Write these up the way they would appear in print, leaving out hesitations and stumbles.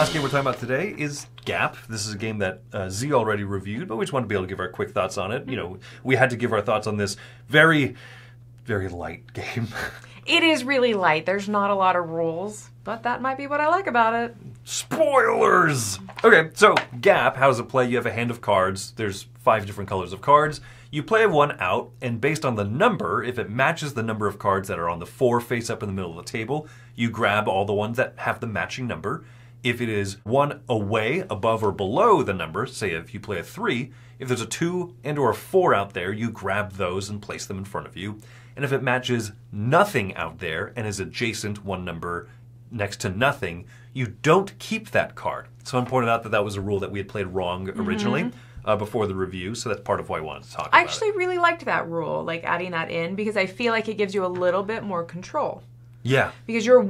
last game we're talking about today is Gap. This is a game that Z already reviewed, but we just want to be able to give our quick thoughts on it. You know, we had to give our thoughts on this very, very light game. It is really light. There's not a lot of rules, but that might be what I like about it. Spoilers! Okay, so Gap, how does it play? You have a hand of cards. There's 5 different colors of cards. You play one out, and based on the number, if it matches the number of cards that are on the 4 face up in the middle of the table, you grab all the ones that have the matching number. If it is one away, above or below the number, say if you play a 3, if there's a 2 and or a 4 out there, you grab those and place them in front of you. And if it matches nothing out there and is adjacent one number next to nothing, you don't keep that card. Someone pointed out that that was a rule that we had played wrong originally before the review, so that's part of why I wanted to talk about it. I actually really liked that rule, like adding that in, because I feel like it gives you a little bit more control. Yeah. Because you're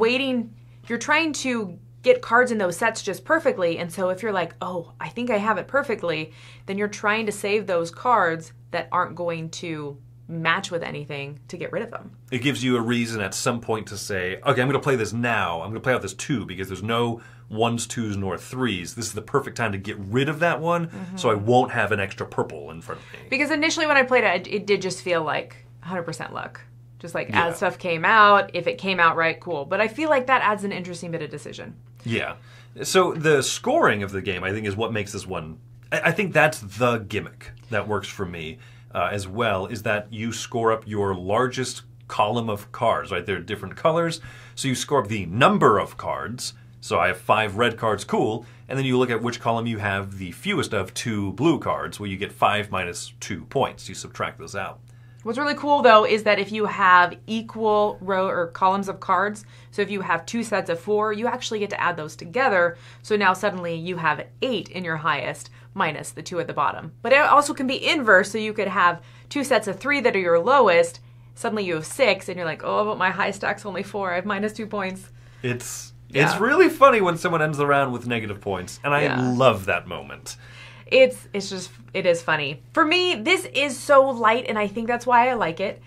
trying to get cards in those sets just perfectly, and so if you're like, oh, I think I have it perfectly, then you're trying to save those cards that aren't going to match with anything to get rid of them. It gives you a reason at some point to say, okay, I'm going to play this now. I'm going to play out this 2 because there's no 1s, 2s, nor 3s. This is the perfect time to get rid of that one, so I won't have an extra purple in front of me. Because initially when I played it, it did just feel like 100% luck. Just like as stuff came out, if it came out right, cool. But I feel like that adds an interesting bit of decision. Yeah. So the scoring of the game, I think, is what makes this one... I think that's the gimmick that works for me. As well, is that you score up your largest column of cards, right? They're different colors, so you score up the number of cards. So I have 5 red cards, cool, and then you look at which column you have the fewest of 2 blue cards, where you get 5 minus 2 points. You subtract those out. What's really cool, though, is that if you have equal row or columns of cards, so if you have 2 sets of 4, you actually get to add those together. So now suddenly you have 8 in your highest, minus the 2 at the bottom. But it also can be inverse, so you could have 2 sets of 3 that are your lowest, suddenly you have 6, and you're like, oh, but my high stack's only 4, I have minus 2 points. It's really funny when someone ends the round with negative points, and I love that moment. It is funny. For me, this is so light, and I think that's why I like it.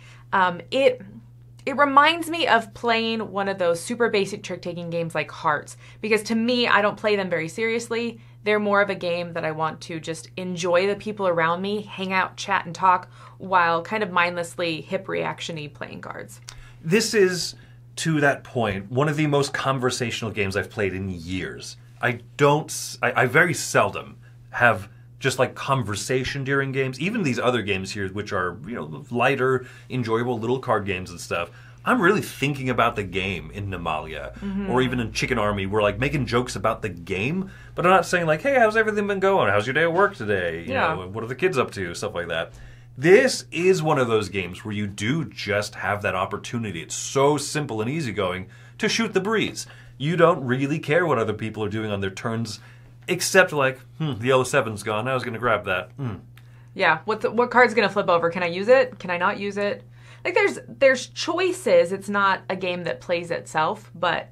It reminds me of playing one of those super basic trick-taking games like Hearts, because to me, I don't play them very seriously. They're more of a game that I want to just enjoy the people around me, hang out, chat, and talk, while kind of mindlessly hip reaction-y playing cards. This is, to that point, one of the most conversational games I've played in years. I very seldom have just like conversation during games. Even these other games here, which are, you know, lighter, enjoyable little card games and stuff, I'm really thinking about the game in Nemalia, or even in Chicken Army. We're like making jokes about the game, but I'm not saying like, hey, how's everything been going? How's your day at work today? You know, what are the kids up to? Stuff like that. This is one of those games where you do just have that opportunity. It's so simple and easygoing to shoot the breeze. You don't really care what other people are doing on their turns, except like, the yellow 7's gone. I was going to grab that. Yeah, what card's going to flip over? Can I use it? Can I not use it? Like there's choices. It's not a game that plays itself, but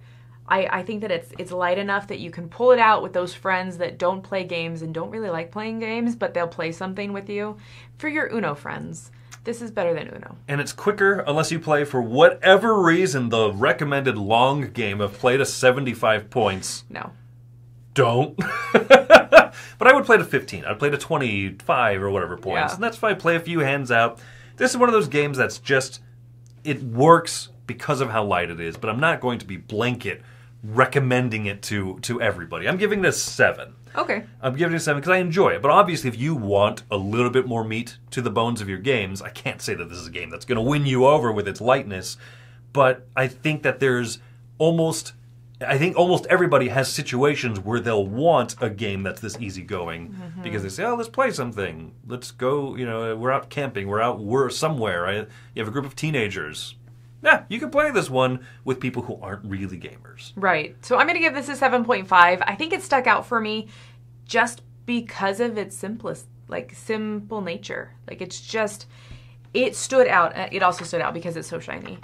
I think that it's light enough that you can pull it out with those friends that don't play games and don't really like playing games, but they'll play something with you. For your Uno friends, this is better than Uno. And it's quicker unless you play, for whatever reason, the recommended long game of play to 75 points. No. Don't. But I would play to 15. I'd play to 25 or whatever points. And that's fine. Play a few hands out. This is one of those games that's just, it works because of how light it is, but I'm not going to be blanket recommending it to everybody. I'm giving it a 7. Okay. I'm giving it a 7 because I enjoy it. But obviously, if you want a little bit more meat to the bones of your games, I can't say that this is a game that's going to win you over with its lightness. But I think that almost everybody has situations where they'll want a game that's this easygoing because they say, oh, let's play something. Let's go, we're out camping. We're somewhere. Right? You have a group of teenagers. Yeah, you can play this one with people who aren't really gamers. Right. So I'm going to give this a 7.5. I think it stuck out for me just because of its simple nature. Like it stood out. It also stood out because it's so shiny.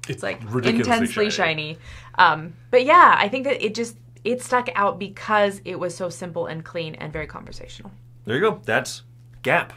It's like intensely shiny. But yeah, I think that it stuck out because it was so simple and clean and very conversational. There you go. That's Gap.